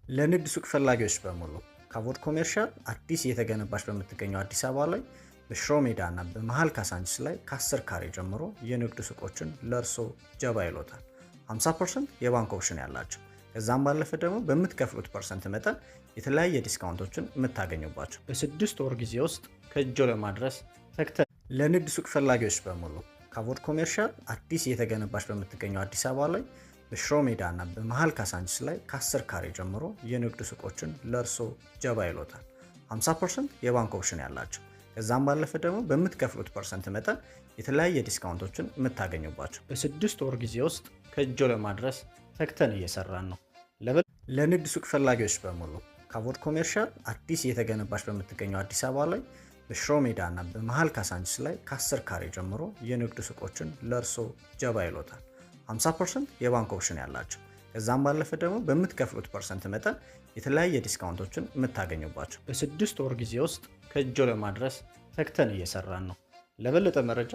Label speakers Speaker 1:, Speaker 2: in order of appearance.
Speaker 1: ለንግድ ሱቅ ፈላጊዎች በሙሉ ካቮድ ኮሜርሻል አዲስ እየተገነባች በምትገኘው አዲስ አበባ ላይ በሽሮ ሜዳ እና በመሃል ካሳንቺስ ላይ ከ10 ካሬ ጀምሮ የንግድ ሱቆችን ለእርሶ ጀባ ይሎታል። 50% የባንክ ኦፕሽን ያላቸው ከዛም ባለፈ ደግሞ በምትከፍሉት ፐርሰንት መጠን የተለያየ ዲስካውንቶችን የምታገኙባቸው በ6 ወር ጊዜ ውስጥ ከእጆ ለማድረስ ተክተን ለንግድ ሱቅ ፈላጊዎች በሙሉ ካቮድ ኮሜርሻል አዲስ እየተገነባች በምትገኘው አዲስ አበባ ላይ በሽሮ ሜዳ እና በመሃል ካሳንቺስ ላይ ከ10 ካሬ ጀምሮ የንግድ ሱቆችን ለእርሶ ጀባ ይሎታል። 50% የባንክ ኦፕሽን ያላቸው ከዛም ባለፈ ደግሞ በምትከፍሉት ፐርሰንት መጠን የተለያየ ዲስካውንቶችን የምታገኙባቸው በ6 ወር ጊዜ ውስጥ ከእጆ ለማድረስ ተክተን እየሰራን ነው። ለንግድ ሱቅ ፈላጊዎች በሙሉ ካቮድ ኮሜርሻል አዲስ እየተገነባች በምትገኘው አዲስ አበባ ላይ በሽሮ ሜዳ እና በመሃል ካሳንቺስ ላይ ከ10 ካሬ ጀምሮ የንግድ ሱቆችን ለእርሶ ጀባ ይሎታል። 50% የባንክ ኦፕሽን ያላቸው ከዛም ባለፈ ደግሞ በምትከፍሉት ፐርሰንት መጠን የተለያየ ዲስካውንቶችን የምታገኙባቸው በ6 ወር ጊዜ ውስጥ ከእጆ ለማድረስ ተክተን እየሰራን ነው። ለበለጠ መረጃ